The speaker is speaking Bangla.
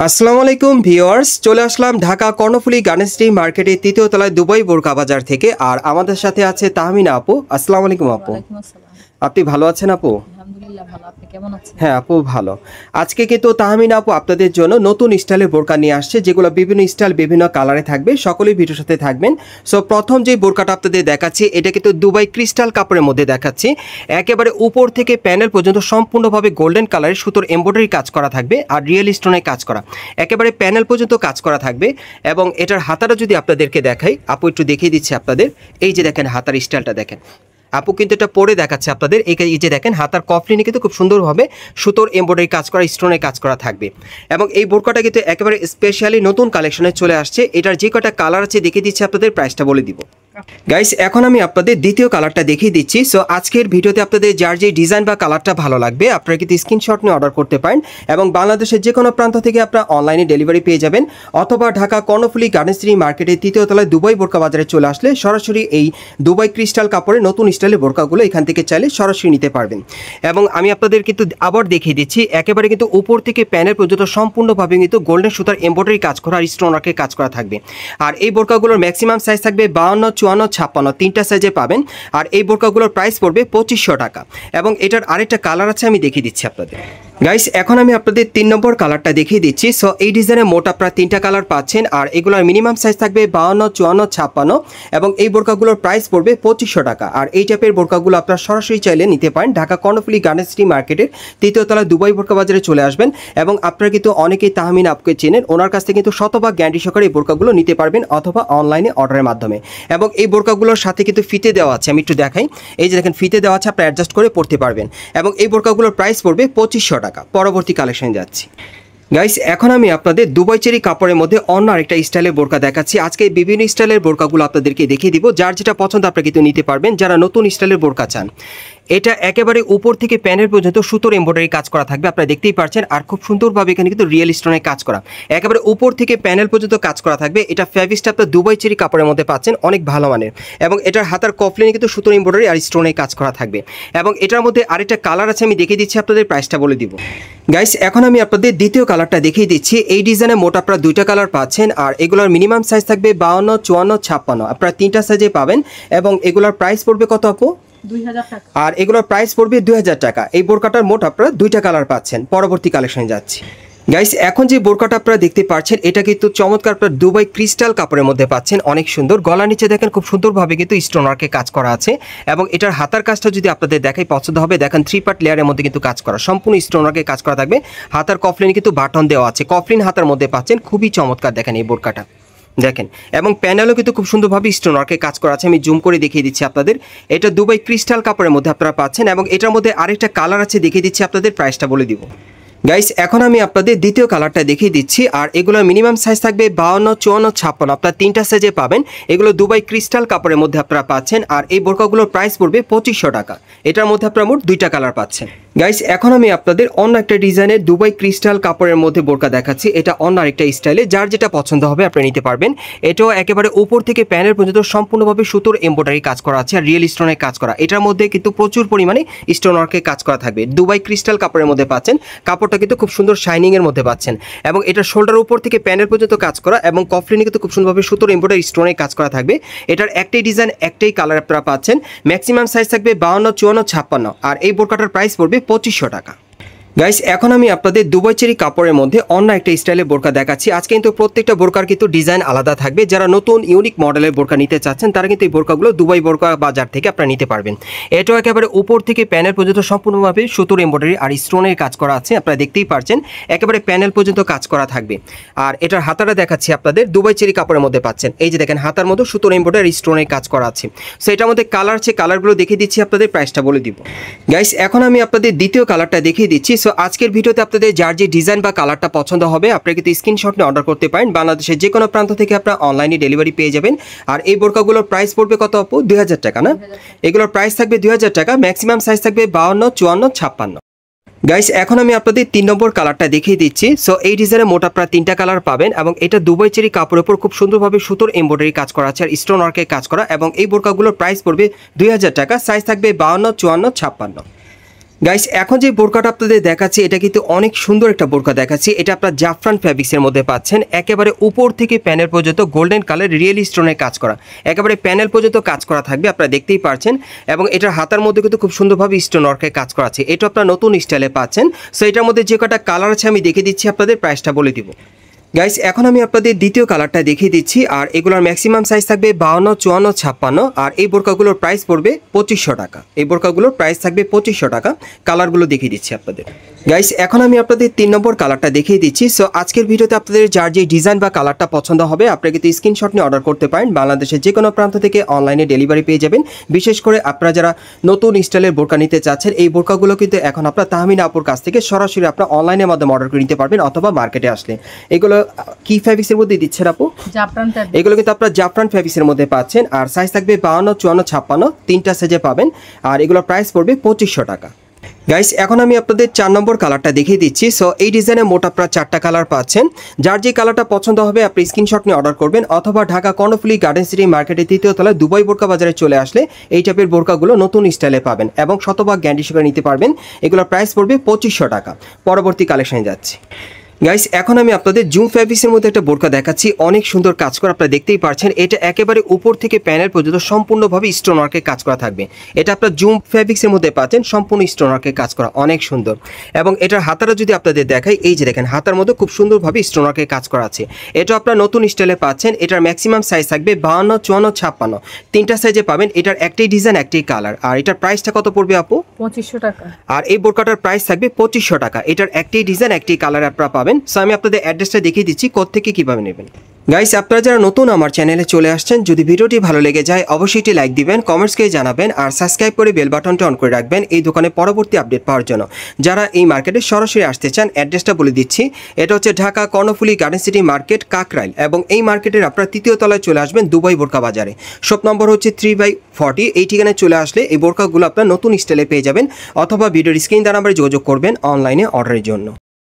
আসসালামু আলাইকুম ভিউয়ার্স, চলে আসলাম ঢাকা কর্ণফুলী গার্মেন্টস মার্কেটের তৃতীয় তলায় দুবাই বোরকা বাজার থেকে। আর আমাদের সাথে আছে তাহমিনা আপু। আসসালামু আলাইকুম আপু। ওয়ালাইকুম আসসালাম। আপনি ভালো আছেন আপু? আলহামদুলিল্লাহ ভালো। আপনি কেমন আছেন? হ্যাঁ আপু ভালো। আজকে কিন্তু তাহমিনা আপু আপনাদের জন্য নতুন স্টাইলের বোরকা নিয়ে আসছে, যেগুলো বিভিন্ন স্টাইল বিভিন্ন কালারে থাকবে। সকলেই ভিডিওর সাথে থাকবেন। সো প্রথম যে বোরকাটা আপনাদের দেখাচ্ছি, এটা কিন্তু দুবাই ক্রিস্টাল কাপড়ের মধ্যে দেখাচ্ছি। একেবারে উপর থেকে প্যানেল পর্যন্ত সম্পূর্ণভাবে গোল্ডেন কালারের সুতোর এমব্রয়ডারি কাজ করা থাকবে আর রিয়েল স্টোনে কাজ করা, একেবারে প্যানেল পর্যন্ত কাজ করা থাকবে। এবং এটার হাতাটা যদি আপনাদেরকে দেখাই, আপু একটু দেখিয়ে দিচ্ছি আপনাদের। এই যে দেখেন হাতার স্টাইলটা দেখেন, আপু কিন্তু এটা পরে দেখাচ্ছে আপনাদের। এই যে দেখেন হাতার কফলিনে কিন্তু খুব সুন্দরভাবে সুতোর এমব্রয়ডারি কাজ করা, স্টোনের কাজ করা থাকবে। এবং এই বোরকাটা কিন্তু একেবারে স্পেশালি নতুন কালেকশনে চলে আসছে। এটার যে কটা কালার আছে দেখিয়ে দিচ্ছি আপনাদের, প্রাইসটা বলে দিব। গাইস এখন আমি আপনাদের দ্বিতীয় কালারটা দেখিয়ে দিচ্ছি। সো আজকের ভিডিওতে আপনাদের যার যে ডিজাইন বা কালারটা ভালো লাগবে আপনারা কিন্তু স্ক্রিনশট নিয়ে অর্ডার করতে পারেন। এবং বাংলাদেশের যে কোনো প্রান্ত থেকে আপনারা অনলাইনে ডেলিভারি পেয়ে যাবেন, অথবা ঢাকা কর্ণফুলী গার্মেন্টস মার্কেটের তৃতীয় তলায় দুবাই বোরকা বাজারে চলে আসলে সরাসরি এই দুবাই ক্রিস্টাল কাপড়ের নতুন স্টাইলের বোরকাগুলো এখান থেকে চাইলে সরাসরি নিতে পারবেন। এবং আমি আপনাদের কিন্তু আবার দেখিয়ে দিচ্ছি, একেবারে কিন্তু উপর থেকে প্যানেল পর্যন্ত সম্পূর্ণভাবে কিন্তু গোল্ডেন সুতার এমব্রয়ডারি কাজ করা আর স্টোন ওয়ার্কের কাজ করা থাকবে। আর এই বোরকাগুলোর ম্যাক্সিমাম সাইজ থাকবে 52, 54, 56, তিনটা সাইজে পাবেন। আর এই বোরকাগুলোর প্রাইস পড়বে 2500 টাকা। এবং এটার আরেকটা কালার আছে, আমি দেখিয়ে দিচ্ছি আপনাদের। গাইস এখন আমি আপনাদের 3 নম্বর কালারটা দেখিয়ে দিচ্ছি। সো এই ডিজাইনের মোট আপনারা 3টা কালার পাচ্ছেন। আর এগুলোর মিনিমাম সাইজ থাকবে 52, 54, 56। এবং এই বোরকাগুলোর প্রাইস পড়বে 2500 টাকা। আর এই টাইপের বোরকাগুলো আপনারা সরাসরি চাইলে নিতে পারেন। ঢাকা কর্ণফুলী গার্মেন্টস মার্কেটের তৃতীয় তলায় দুবাই বোরকা বাজারে চলে আসবেন। এবং আপনারা কিন্তু অনেকেই তাহমিনা আপুকে চেনেন, ওনার কাছ থেকে কিন্তু শতভাগ গ্যারান্টি সহকারে এই বোরকাগুলো নিতে পারবেন, অথবা অনলাইনে অর্ডারের মাধ্যমে। এবং এই বোরকাগুলোর সাথে কিন্তু ফিতে দেওয়া আছে, আমি একটু দেখাই। এই যে দেখেন ফিতে দেওয়া আছে, আপনারা অ্যাডজাস্ট করে পড়তে পারবেন। এবং এই বোরকাগুলোর প্রাইস পড়বে 2500 টাকা। পরবর্তী কালেকশন যাচ্ছি। গাইস এখন আমি আপনাদের দুবাই চেরি কাপড়ের মধ্যে অন্য আরেকটা স্টাইলের বোরকা দেখাচ্ছি। আজকে বিভিন্ন স্টাইলের বোরকাগুলো আপনাদেরকে দেখিয়ে দিব, যার যেটা পছন্দ আপনারা কিন্তু নিতে পারবেন, যারা নতুন স্টাইলের বোরকা চান। এটা একেবারে উপর থেকে প্যানেল পর্যন্ত সুতোর এমব্রয়ডারি কাজ করা থাকবে, আপনারা দেখতেই পাচ্ছেন। আর খুব সুন্দরভাবে এখানে কিন্তু রিয়েল স্টোনের কাজ করা, একেবারে উপর থেকে প্যানেল পর্যন্ত কাজ করা থাকবে। এটা ফ্যাব্রিকটা আপনার দুবাই চেরি কাপড়ের মধ্যে পাচ্ছেন, অনেক ভালো মানের। এবং এটার হাতার কফলিনে কিন্তু সুতোর এমব্রয়ডারি আর স্টোনের কাজ করা থাকবে। এবং এটার মধ্যে আরেকটা কালার আছে, আমি দেখিয়ে দিচ্ছি আপনাদের, প্রাইসটা বলে দিব। গাইস এখন আমি আপনাদের দ্বিতীয় কালারটা দেখিয়ে দিচ্ছি। এই ডিজাইনে মোট আপনারা 2টা কালার পাচ্ছেন। আর এগুলোর মিনিমাম সাইজ থাকবে 52, 54, 56, আপনারা 3টা সাইজে পাবেন। এবং এগুলোর প্রাইস পড়বে কত আপু? 2000 টাকা। আর এগুলোর প্রাইস পড়বে 2000 টাকা। এই বোরকাটার মোট আপনারা 2টা কালার পাচ্ছেন। পরবর্তী কালেকশনে যাচ্ছি। গাইস এখন যে বোরকাটা আপনারা দেখতে পাচ্ছেন, এটা কিন্তু চমৎকার আপনার দুবাই ক্রিস্টাল কাপড়ের মধ্যে পাচ্ছেন, অনেক সুন্দর। গলার নিচে দেখেন খুব সুন্দরভাবে কিন্তু স্টোন ওয়ার্কে কাজ করা আছে। এবং এটার হাতার কাজটা যদি আপনাদের দেখাই পছন্দ হবে, দেখেন 3 পার্ট লেয়ারের মধ্যে কিন্তু কাজ করা, সম্পূর্ণ স্টোন ওয়ার্কে কাজ করা থাকবে। হাতার কফলিনে কিন্তু বাটন দেওয়া আছে, কফলিন হাতার মধ্যে পাচ্ছেন, খুবই চমৎকার দেখেন এই বোরকাটা দেখেন। এবং প্যানেলও কিন্তু খুব সুন্দরভাবে স্টোন ওয়ার্কে কাজ করা আছে, আমি জুম করে দেখিয়ে দিচ্ছি আপনাদের। এটা দুবাই ক্রিস্টাল কাপড়ের মধ্যে আপনারা পাচ্ছেন। এবং এটার মধ্যে আরেকটা কালার আছে, দেখিয়ে দিচ্ছি আপনাদের, প্রাইসটা বলে দিব। গাইস এখন আমি আপনাদের দ্বিতীয় কালারটা দেখিয়ে দিচ্ছি। আর এগুলোর মিনিমাম সাইজ থাকবে 52, 54, 56, আপনারা 3টা সাইজে পাবেন। এগুলো দুবাই ক্রিস্টাল কাপড়ের মধ্যে আপনারা পাচ্ছেন। আর এই বোরকাগুলোর প্রাইস পড়বে 2500 টাকা। এটার মধ্যে আপনারা মোট 2টা কালার পাচ্ছেন। গাইস এখন আমি আপনাদের অন্য একটা ডিজাইনের দুবাই ক্রিস্টাল কাপড়ের মধ্যে বোরকা দেখাচ্ছি। এটা অন্য আরেকটা স্টাইলে, যার যেটা পছন্দ হবে আপনারা নিতে পারবেন। এটাও একেবারে উপর থেকে প্যানেল পর্যন্ত সম্পূর্ণভাবে সুতোর এমব্রয়ডারি কাজ করা আছে আর রিয়েল স্টোনের কাজ করা। এটার মধ্যে কিন্তু প্রচুর পরিমাণে স্টোন ওয়ার্কের কাজ করা থাকবে। দুবাই ক্রিস্টাল কাপড়ের মধ্যে পাচ্ছেন, কাপড়টা কিন্তু খুব সুন্দর শাইনিং এর মধ্যে পাচ্ছেন। এবং এটা শোল্ডার উপর থেকে প্যানেল পর্যন্ত কাজ করা, এবং কফলিনে কিন্তু খুব সুন্দরভাবে সুতোর এমব্রয়ডারি স্টোনের কাজ করা থাকবে। এটার একটাই ডিজাইন, একটাই কালার আপনারা পাচ্ছেন। ম্যাক্সিমাম সাইজ থাকবে 52, 54, 56। আর এই বোরকাটার প্রাইস পড়বে 2500 টাকা। গাইস এখন আমি আপনাদের দুবাই চেরি কাপড়ের মধ্যে অন্য একটা স্টাইলের বোরকা দেখাচ্ছি। আজকে কিন্তু প্রত্যেকটা বোরকার কিন্তু ডিজাইন আলাদা থাকবে। যারা নতুন ইউনিক মডেলের বোরকা নিতে চাচ্ছেন তারা কিন্তু এই বোরকাগুলো দুবাই বোরকা বাজার থেকে আপনারা নিতে পারবেন। এটাও একেবারে উপর থেকে প্যানেল পর্যন্ত সম্পূর্ণভাবে সুতোর এমব্রয়ডারি আর স্টোনের কাজ করা আছে, আপনারা দেখতেই পাচ্ছেন। একেবারে প্যানেল পর্যন্ত কাজ করা থাকবে। আর এটার হাতাটা দেখাচ্ছি আপনাদের, দুবাই চেরি কাপড়ের মধ্যে পাচ্ছেন। এই যে দেখেন হাতার মধ্যে সুতোর এমব্রয়ডারি আর স্টোনের কাজ করা আছে। সো এটার মধ্যে কালার আছে, কালারগুলো দেখিয়ে দিচ্ছি আপনাদের, প্রাইসটা বলে দিব। গাইস এখন আমি আপনাদের দ্বিতীয় কালারটা দেখিয়ে দিচ্ছি। সো আজকের ভিডিওতে আপনাদের যার যে ডিজাইন বা কালারটা পছন্দ হবে আপনারা কিন্তু স্ক্রিনশট নিয়ে অর্ডার করতে পারেন। বাংলাদেশের যে কোনো প্রান্ত থেকে আপনারা অনলাইনে ডেলিভারি পেয়ে যাবেন। আর এই বোরকাগুলোর প্রাইস পড়বে কত আপু? 2000 টাকা না? এগুলোর প্রাইস থাকবে 2000 টাকা। ম্যাক্সিমাম সাইজ থাকবে 52, 54, 56। গাইস এখন আমি আপনাদের 3 নম্বর কালারটা দেখিয়ে দিচ্ছি। সো এই ডিজাইনে মোট আপনারা 3টা কালার পাবেন। এবং এটা দুবাই চেরি কাপড়ের উপর খুব সুন্দরভাবে সুতোর এমব্রয়ডারি কাজ করা আছে আর স্টোন ওয়ার্কের কাজ করা। এবং এই বোরকাগুলোর প্রাইস পড়বে 2000 টাকা। সাইজ থাকবে 52, 54, 56। গাইস এখন যে বোরকাটা আপনাদের দেখাচ্ছি এটা কিন্তু অনেক সুন্দর একটা বোরকা দেখাচ্ছি। এটা আপনার জাফরান ফ্যাব্রিক্সের মধ্যে পাচ্ছেন। একেবারে উপর থেকে প্যানেল পর্যন্ত গোল্ডেন কালার রিয়েল স্টোনের কাজ করা, একেবারে প্যানেল পর্যন্ত কাজ করা থাকবে, আপনারা দেখতেই পারছেন। এবং এটার হাতার মধ্যে কিন্তু খুব সুন্দরভাবে স্টোন ওয়ার্কের কাজ করা আছে। এটা আপনার নতুন স্টাইলে পাচ্ছেন। সো এটার মধ্যে যে কটা কালার আছে আমি দেখে দিচ্ছি, আপনাদের প্রাইসটা বলে দিব। গাইস এখন আমি আপনাদের দ্বিতীয় কালারটা দেখিয়ে দিচ্ছি। আর এগুলোর ম্যাক্সিমাম সাইজ থাকবে 52, 54, 56। আর এই বোরকাগুলোর প্রাইস পড়বে 2500 টাকা। এই বোরকাগুলোর প্রাইস থাকবে 2500 টাকা। কালারগুলো দেখিয়ে দিচ্ছি আপনাদের। গাইস এখন আমি আপনাদের 3 নম্বর কালারটা দেখিয়ে দিচ্ছি। সো আজকের ভিডিওতে আপনাদের যার যে ডিজাইন বা কালারটা পছন্দ হবে আপনারা কিন্তু স্ক্রিনশট নিয়ে অর্ডার করতে পারেন। বাংলাদেশের যে কোনো প্রান্ত থেকে অনলাইনে ডেলিভারি পেয়ে যাবেন। বিশেষ করে আপনারা যারা নতুন স্টাইলের বোরকা নিতে চাচ্ছেন, এই বোরকাগুলো কিন্তু এখন আপনার তাহমিনা আপুর কাছ থেকে সরাসরি আপনারা অনলাইনের মাধ্যমে অর্ডার করে নিতে পারবেন, অথবা মার্কেটে আসলে। এগুলো কি ফ্যাব্রিক্সের মধ্যে দিচ্ছেন আপু? জাফরান ফ্যাব্রিক। এগুলো কিন্তু আপনারা জাফরান ফ্যাব্রিক্সের মধ্যে পাচ্ছেন। আর সাইজ থাকবে 52, 54, 56, তিনটা সাইজে পাবেন। আর এগুলোর প্রাইস পড়বে 2500 টাকা। গাইস এখন আমি আপনাদের 4 নম্বর কালারটা দেখিয়ে দিচ্ছি। সো এই ডিজাইনে মোট আপনারা 4টা কালার পাচ্ছেন। যার যে কালারটা পছন্দ হবে আপনি স্ক্রিনশট নিয়ে অর্ডার করবেন, অথবা ঢাকা কর্ণফুলী গার্ডেন সিটি মার্কেটের 3য় তলায় দুবাই বোরকা বাজারে চলে আসলে এই টাইপের বোরকাগুলো নতুন স্টাইলে পাবেন এবং শতভাগ গ্যারান্টি সহকারে নিতে পারবেন। এগুলোর প্রাইস পড়বে 2500 টাকা। পরবর্তী কালেকশনে যাচ্ছি। গাইস এখন আমি আপনাদের জুম ফ্যাব্রিক্সের মধ্যে একটা বোরকা দেখাচ্ছি, অনেক সুন্দর কাজ করা, আপনারা দেখতেই পারছেন। এটা একেবারে উপর থেকে প্যানেল পর্যন্ত সম্পূর্ণভাবে স্টোন ওয়ার্কের কাজ করা থাকবে। এটা আপনার জুম ফ্যাব্রিক্সের মধ্যে পাচ্ছেন, সম্পূর্ণ স্টোন ওয়ার্কের কাজ করা, অনেক সুন্দর। এবং এটার হাতাটা যদি আপনাদের দেখাই, এই যে দেখেন হাতার মধ্যে খুব সুন্দরভাবে স্টোন ওয়ার্কের কাজ করা আছে। এটা আপনার নতুন স্টাইলে পাচ্ছেন। এটার ম্যাক্সিমাম সাইজ থাকবে 52, 54, 56, তিনটা সাইজে পাবেন। এটার একটাই ডিজাইন, একটাই কালার। আর এটার প্রাইসটা কত পড়বে আপু? 2500 টাকা। আর এই বোরকাটার প্রাইস থাকবে 2500 টাকা। এটার একটাই ডিজাইন, একটাই কালার আপনারা পাবেন। সো আমি আপনাদের অ্যাড্রেসটা দেখিয়ে দিচ্ছি কোত্থেকে কিভাবে নেবেন। গাইস আপনারা যারা নতুন আমার চ্যানেলে চলে আসছেন, যদি ভিডিওটি ভালো লেগে যায় অবশ্যই একটি লাইক দিবেন, কমেন্টসকে জানাবেন, আর সাবস্ক্রাইব করে বেল বাটনটা অন করে রাখবেন এই দোকানে পরবর্তী আপডেট পাওয়ার জন্য। যারা এই মার্কেটে সরাসরি আসতে চান অ্যাড্রেসটা বলে দিচ্ছি। এটা হচ্ছে Dhaka Karnaphuli garden city market, Kakrail. এবং এই মার্কেটের আপনারা 3য় তলায় চলে আসবেন দুবাই বোরকা বাজারে। শপ নম্বর হচ্ছে 3/40। এই ঠিকানায় চলে আসলে এই বোরকাগুলো আপনারা নতুন স্টাইলে পেয়ে যাবেন, অথবা ভিডিওর স্ক্রিন দ্বারা নাম্বারে যোগাযোগ করবেন অনলাইনে অর্ডারের জন্য।